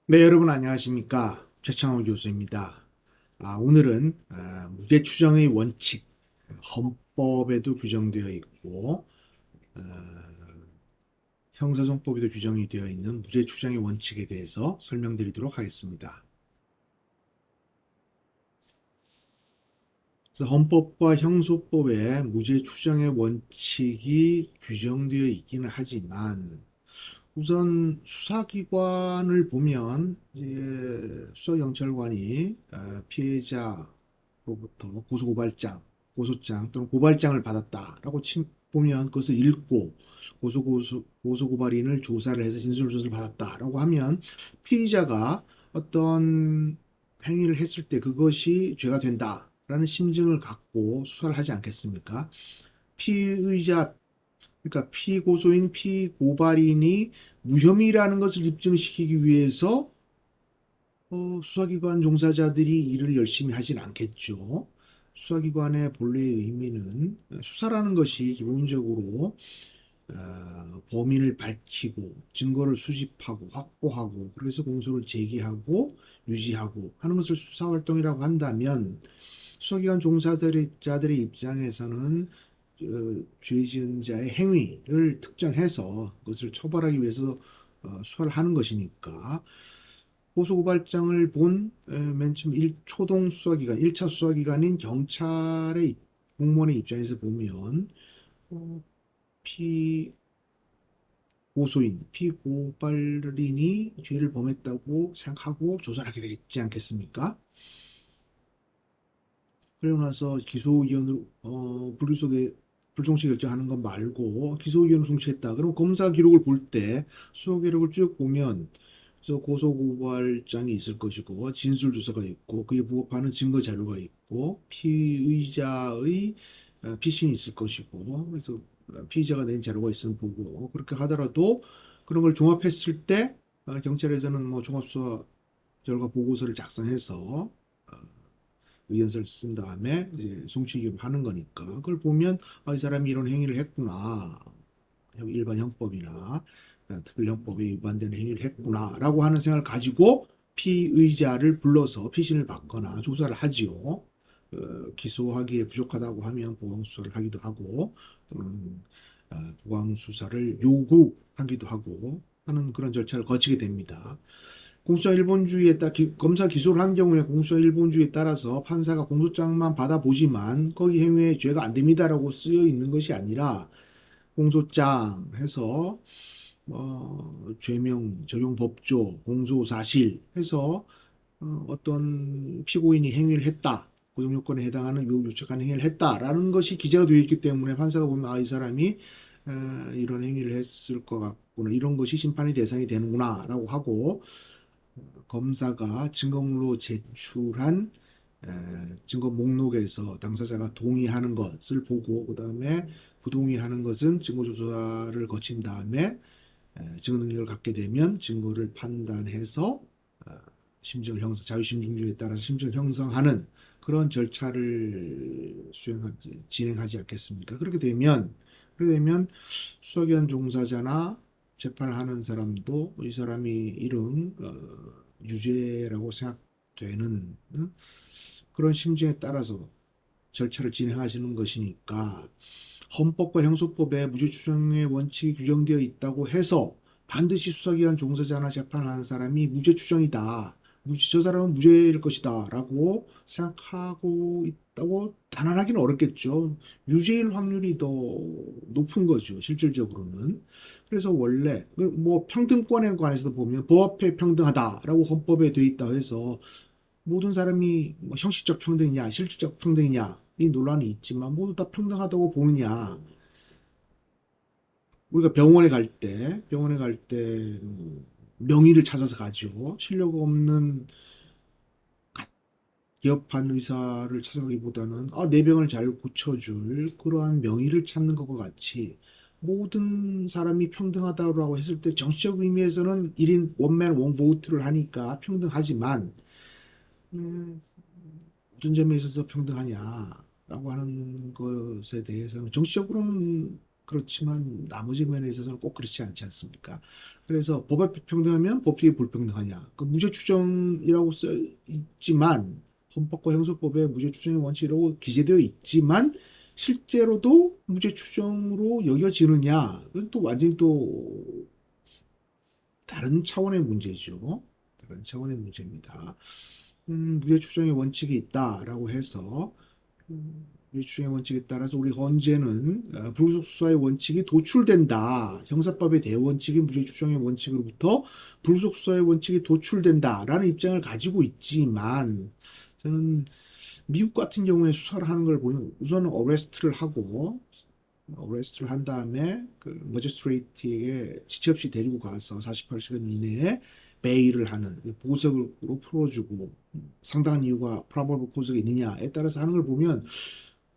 네, 여러분 안녕하십니까? 최창호 교수입니다. 오늘은 무죄 추정의 원칙, 헌법에도 규정되어 있고 형사소송법에도 규정이 되어 있는 무죄 추정의 원칙에 대해서 설명드리도록 하겠습니다. 그래서 헌법과 형소법에 무죄 추정의 원칙이 규정되어 있기는 하지만 우선 수사기관을 보면 이제 수사경찰관이 피해자로부터 고소고발장, 고소장 또는 고발장을 받았다라고 보면 그것을 읽고 고소고발인을 조사를 해서 진술조사를 받았다라고 하면 피의자가 어떤 행위를 했을 때 그것이 죄가 된다라는 심증을 갖고 수사를 하지 않겠습니까? 피의자 그러니까 피고소인 피고발인이 무혐의라는 것을 입증시키기 위해서 수사기관 종사자들이 일을 열심히 하진 않겠죠. 수사기관의 본래의 의미는 수사라는 것이 기본적으로 범인을 밝히고 증거를 수집하고 확보하고 그래서 공소를 제기하고 유지하고 하는 것을 수사활동이라고 한다면 수사기관 종사자들의 입장에서는 죄 지은 자의 행위를 특정해서 그것을 처벌하기 위해서 수사를 하는 것이니까 고소고발장을 본 맨 처음 초동 수사기관, 1차 수사기관인 경찰의 공무원의 입장에서 보면 피고소인, 피고발인이 죄를 범했다고 생각하고 조사를 하게 되지 않겠습니까? 그러고 나서 기소의견으로 불기소 불송치 결정하는 것 말고 기소의견을 송치했다. 그럼 검사 기록을 볼 때 수사 기록을 쭉 보면 그래서 고소고발장이 있을 것이고 진술조서가 있고 그에 부합하는 증거 자료가 있고 피의자의 피신이 있을 것이고 그래서 피의자가 낸 자료가 있으면 보고 그렇게 하더라도 그런 걸 종합했을 때 경찰에서는 뭐 종합수사 결과 보고서를 작성해서 의견서를 쓴 다음에 이제 송치기로 하는 거니까 그걸 보면 이 사람이 이런 행위를 했구나. 일반 형법이나 특별 형법에 위반되는 행위를 했구나라고 하는 생각을 가지고 피의자를 불러서 피신을 받거나 조사를 하지요. 기소하기에 부족하다고 하면 보강 수사를 하기도 하고 또는 보강 수사를 요구하기도 하고 하는 그런 절차를 거치게 됩니다. 공수처 일본주의에 따라 검사 기소를 한 경우에 공수처 일본주의에 따라서 판사가 공소장만 받아보지만 거기 행위에 죄가 안 됩니다라고 쓰여 있는 것이 아니라 공소장 해서 죄명, 적용 법조, 공소 사실 해서 어떤 피고인이 행위를 했다. 고정 요건에 해당하는 요촉한 행위를 했다라는 것이 기재가 되어 있기 때문에 판사가 보면 이 사람이 이런 행위를 했을 것 같구나. 이런 것이 심판의 대상이 되는구나라고 하고 검사가 증거물로 제출한 증거 목록에서 당사자가 동의하는 것을 보고 그다음에 부동의하는 것은 증거 조사를 거친 다음에 증거 능력을 갖게 되면 증거를 판단해서 심증을 자유심증주의에 따라서 심증을 형성하는 그런 절차를 진행하지 않겠습니까? 그렇게 되면 수사기관 종사자나 재판을 하는 사람도 이 사람이 이런 유죄라고 생각되는 그런 심증에 따라서 절차를 진행하시는 것이니까 헌법과 형소법에 무죄 추정의 원칙이 규정되어 있다고 해서 반드시 수사기관 종사자나 재판을 하는 사람이 무죄 추정이다. 저 사람은 무죄일 것이다. 라고 생각하고 있다고 단언하기는 어렵겠죠. 유죄일 확률이 더 높은 거죠. 실질적으로는. 그래서 원래 뭐 평등권에 관해서도 보면 법 앞에 평등하다라고 헌법에 되어 있다고 해서 모든 사람이 뭐 형식적 평등이냐 실질적 평등이냐 이 논란이 있지만 모두 다 평등하다고 보느냐. 우리가 병원에 갈 때 명의를 찾아서 가죠. 실력 없는 기업한 의사를 찾아가기보다는 내 병을 잘 고쳐줄 그러한 명의를 찾는 것과 같이 모든 사람이 평등하다고 했을 때 정치적 의미에서는 1인 원맨 원보트를 하니까 평등하지만 모든 점에 있어서 평등하냐라고 하는 것에 대해서는 정치적으로는 그렇지만 나머지 면에 있어서는 꼭 그렇지 않지 않습니까? 그래서 법 앞에 평등하면 법칙이 불평등하냐? 그 무죄 추정이라고 써 있지만 헌법과 형사법에 무죄 추정의 원칙이라고 기재되어 있지만 실제로도 무죄 추정으로 여겨지느냐? 그건 또 완전히 또 다른 차원의 문제죠. 다른 차원의 문제입니다. 무죄 추정의 원칙이 있다라고 해서 유추의 원칙에 따라서 우리 헌재는 불구속 수사의 원칙이 도출된다. 형사법의 대원칙인 무죄 추정의 원칙으로부터 불구속 수사의 원칙이 도출된다라는 입장을 가지고 있지만 저는 미국 같은 경우에 수사를 하는 걸 보면 우선은 어레스트를 한 다음에 그 머지스트레이트에게 지체 없이 데리고 가서 48시간 이내에 베일을 하는 보석으로 풀어주고 상당한 이유가 프로버블 코즈가 있느냐에 따라서 하는 걸 보면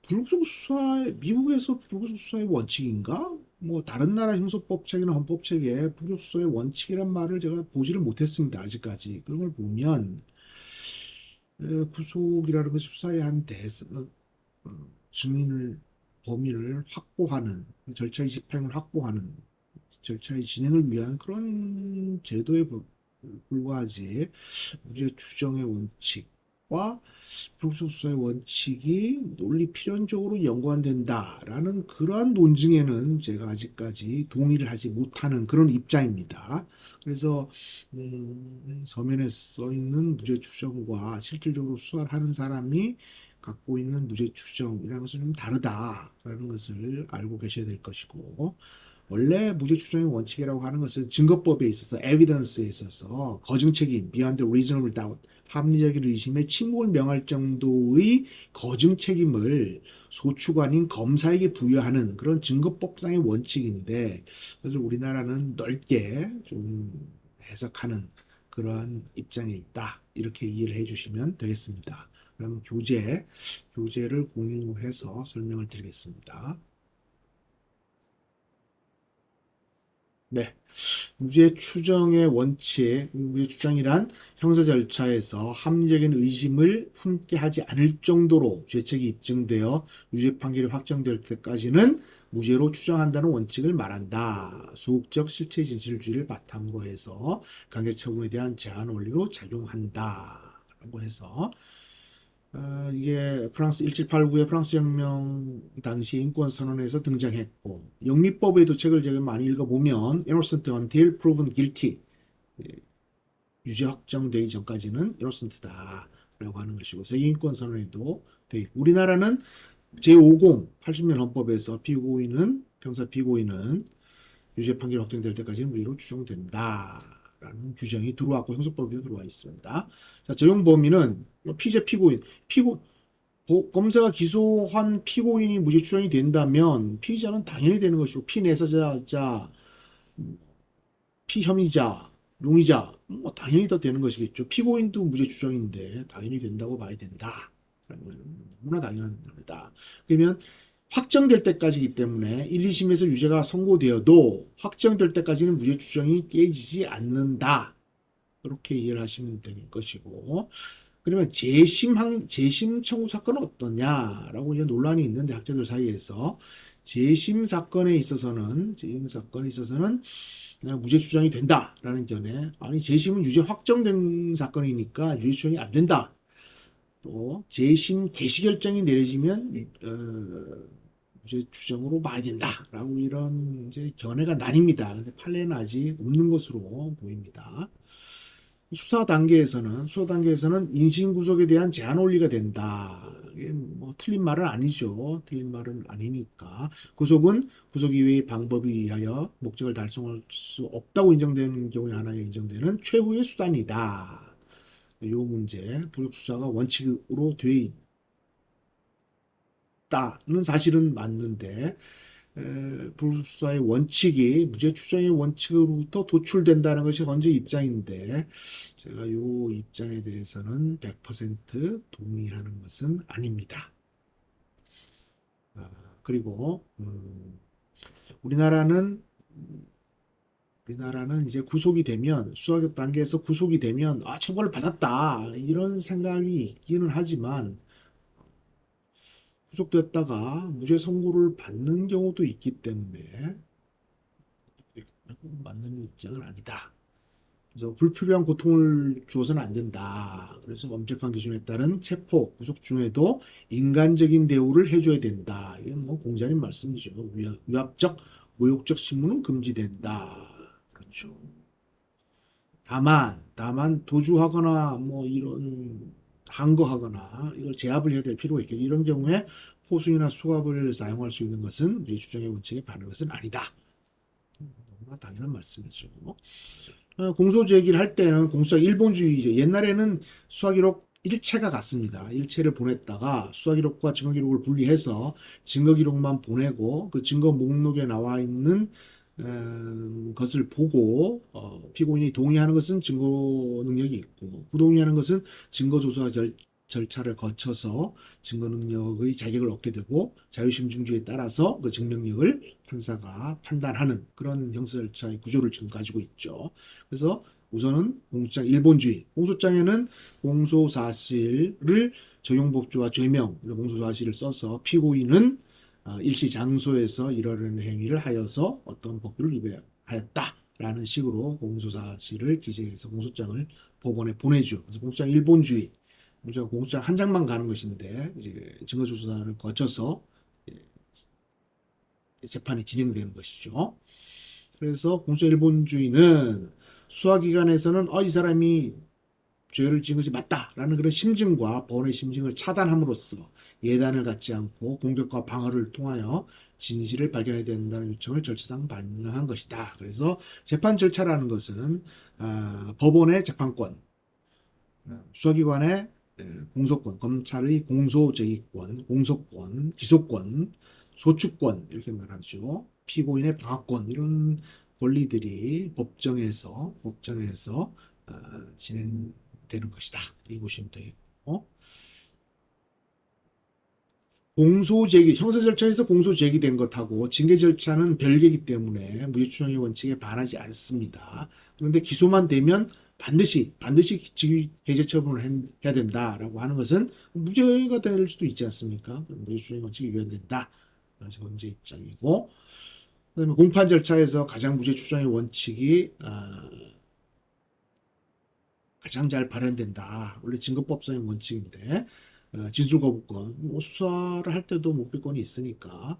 불구속 수사 미국에서 불구속 수사의 원칙인가? 뭐 다른 나라 형사법책이나 헌법책에 불구속 수사의 원칙이란 말을 제가 보지를 못했습니다. 아직까지 그런 걸 보면 구속이라는 것이 수사의 한 증인을 범인을 확보하는 절차의 집행을 확보하는 절차의 진행을 위한 그런 제도에 불과하지 무죄 추정의 원칙과 불구속 수사의 원칙이 논리 필연적으로 연관된다라는 그러한 논증에는 제가 아직까지 동의를 하지 못하는 그런 입장입니다. 그래서 서면에 써 있는 무죄 추정과 실질적으로 수사를 하는 사람이 갖고 있는 무죄 추정이라는 것은 좀 다르다라는 것을 알고 계셔야 될 것이고 원래 무죄 추정의 원칙이라고 하는 것은 증거법에 있어서 evidence에 있어서 거증 책임 beyond reasonable doubt 합리적인 의심에 침묵을 명할 정도의 거증 책임을 소추관인 검사에게 부여하는 그런 증거법상의 원칙인데 그래서 우리나라는 넓게 좀 해석하는 그러한 입장에 있다 이렇게 이해를 해주시면 되겠습니다. 그럼 교재를 공유해서 설명을 드리겠습니다. 네. 무죄 추정의 원칙, 무죄 추정이란 형사 절차에서 합리적인 의심을 품게 하지 않을 정도로 죄책이 입증되어 유죄 판결이 확정될 때까지는 무죄로 추정한다는 원칙을 말한다. 소극적 실체 진실주의를 바탕으로 해서 강제 처분에 대한 제한 원리로 작용한다. 라고 해서 이게 프랑스 1789의 프랑스 혁명 당시 인권선언에서 등장했고 영미법에도 책을 제가 많이 읽어보면 innocent until proven guilty 유죄 확정되기 전까지는 innocent다 라고 하는 것이고 세계인권선언에도 돼 있고 우리나라는 제50 80년 헌법에서 형사 피고인은 유죄 판결 확정될 때까지는 무죄로 추정된다 라는 규정이 들어왔고 형사법에도 들어와 있습니다. 자, 적용 범위는 피제 피고인 검사가 기소한 피고인이 무죄 추정이 된다면 피의자는 당연히 되는 것이고 피내세자, 피혐의자, 용의자 뭐 당연히 더 되는 것이겠죠. 피고인도 무죄 추정인데 당연히 된다고 봐야 된다. 너무나 당연한 겁니다. 그러면 확정될 때까지이기 때문에 1, 2심에서 유죄가 선고되어도 확정될 때까지는 무죄 추정이 깨지지 않는다. 그렇게 이해를 하시면 될 것이고 그러면 재심 청구 사건은 어떠냐라고 이제 논란이 있는데 학자들 사이에서 재심 사건에 있어서는 그냥 무죄 추정이 된다라는 견해. 아니 재심은 유죄 확정된 사건이니까 유죄 추정이 안 된다. 또 재심 개시 결정이 내려지면 무죄 추정으로 봐야 된다라고 이런 이제 견해가 나뉩니다. 근데 판례는 아직 없는 것으로 보입니다. 수사 단계에서는 인신 구속에 대한 제한 원리가 된다. 이게 뭐 틀린 말은 아니죠. 틀린 말은 아니니까. 구속 이외의 방법에 의하여 목적을 달성할 수 없다고 인정되는 경우에 하나에 인정되는 최후의 수단이다. 이 문제, 불구속 수사가 원칙으로 돼 있다는 사실은 맞는데 불구속 수사의 원칙이 무죄 추정의 원칙으로부터 도출된다는 것이 헌재 입장인데 제가 이 입장에 대해서는 100% 동의하는 것은 아닙니다. 그리고 우리나라는 이제 구속이 되면 수사 단계에서 구속이 되면 처벌을 받았다 이런 생각이 있기는 하지만 구속됐다가 무죄 선고를 받는 경우도 있기 때문에 맞는 입장은 아니다. 그래서 불필요한 고통을 주어서는 안 된다. 그래서 엄격한 기준에 따른 체포, 구속 중에도 인간적인 대우를 해줘야 된다. 이건 뭐 공자님 말씀이죠. 위압적, 모욕적 신문은 금지된다. 그렇죠. 다만 도주하거나 뭐 이런 항거하거나 이걸 제압을 해야 될 필요가 있겠죠. 이런 경우에 포승이나 수갑을 사용할 수 있는 것은 우리 주장의 원칙에 반하는 것은 아니다. 너무나 당연한 말씀이죠. 공소 제기를 할 때는 공소장 일본주의죠. 옛날에는 수사기록 일체가 같습니다. 일체를 보냈다가 수사기록과 증거기록을 분리해서 증거기록만 보내고 그 증거 목록에 나와 있는 것을 보고 피고인이 동의하는 것은 증거 능력이 있고 부동의하는 것은 증거 조사 절차를 거쳐서 증거 능력의 자격을 얻게 되고 자유심증주에 따라서 그 증명력을 판사가 판단하는 그런 형사 절차의 구조를 지금 가지고 있죠. 그래서 우선은 공소장 일본주의, 공소장에는 공소사실을 적용법조와 죄명, 공소사실을 써서 피고인은 일시 장소에서 이러한 행위를 하여서 어떤 법규를 위배하였다라는 식으로 공소사실을 기재해서 공소장을 법원에 보내죠. 그래서 공소장 일본주의, 공소장 한 장만 가는 것인데 이제 증거조사를 거쳐서 재판이 진행되는 것이죠. 그래서 공소장 일본주의는 수사기관에서는 이 사람이 죄를 지은 것이 맞다라는 그런 심증과 법원의 심증을 차단함으로써 예단을 갖지 않고 공격과 방어를 통하여 진실을 발견해야 된다는 요청을 절차상 반영한 것이다. 그래서 재판 절차라는 것은 법원의 재판권, 수사기관의 공소권, 검찰의 공소제기권, 공소권, 기소권, 소추권 이렇게 말하죠. 피고인의 방어권 이런 권리들이 법정에서 진행되는 것이다. 이 보시면 되겠고 공소제기, 형사 절차에서 공소제기된 것하고 징계 절차는 별개이기 때문에 무죄추정의 원칙에 반하지 않습니다. 그런데 기소만 되면 반드시 직위 해제 처분을 해야 된다라고 하는 것은 무죄가 될 수도 있지 않습니까? 무죄추정의 원칙이 위반된다. 그래서 문제 입장이고, 그다음에 공판 절차에서 가장 무죄추정의 원칙이 가장 잘 발현된다. 원래 증거법상의 원칙인데 진술거부권, 뭐 수사를 할 때도 묵비권이 있으니까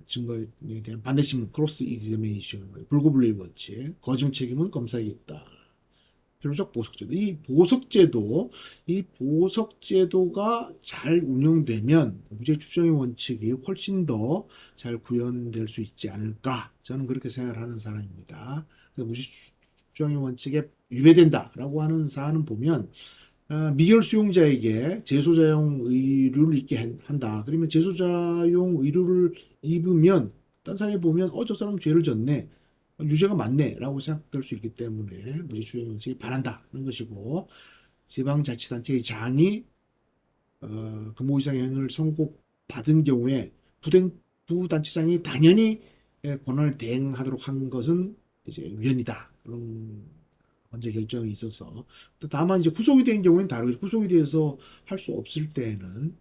증거에 대한 반대신문, 크로스 이그제미네이션, 불구불리 원칙, 거증 책임은 검사에게 있다. 필요적 보석제도. 이 보석제도가 잘 운영되면 무죄 추정의 원칙이 훨씬 더 잘 구현될 수 있지 않을까. 저는 그렇게 생각을 하는 사람입니다. 무죄 추정의 원칙에 위배된다라고 하는 사안은 보면 미결 수용자에게 재소자용 의료를 입게 한다. 그러면 재소자용 의료를 입으면 딴 사람이 보면 저 사람 죄를 졌네. 유죄가 맞네 라고 생각될 수 있기 때문에 무죄추정의 원칙이 반한다는 것이고 지방자치단체의 장이 근무 이상 행위를 선고받은 경우에 부단체장이 당연히 권한을 대행하도록 한 것은 이제 위헌이다. 그런 언제 결정이 있어서 다만 이제 구속이 된 경우에는 다르게 구속이 돼서 할 수 없을 때에는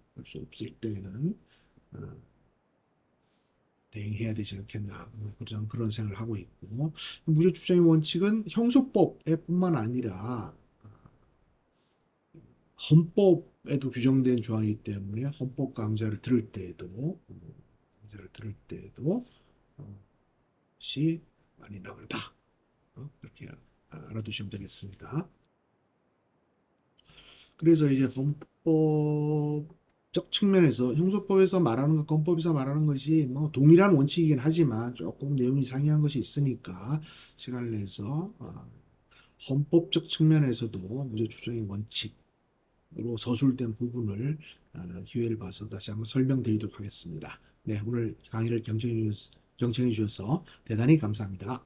대행해야 되지 않겠나 그런 생각을 하고 있고 무죄 추정의 원칙은 형소법에 뿐만 아니라 헌법에도 규정된 조항이기 때문에 헌법 강자를 들을 때에도 시 많이 나온다. 그렇게 알아두시면 되겠습니다. 그래서 이제 헌법적 측면에서 형소법에서 말하는 것, 헌법에서 말하는 것이 뭐 동일한 원칙이긴 하지만 조금 내용이 상이한 것이 있으니까 시간을 내서 헌법적 측면에서도 무죄 추정의 원칙으로 서술된 부분을 기회를 봐서 다시 한번 설명드리도록 하겠습니다. 네, 오늘 강의를 경청해 주셔서 대단히 감사합니다.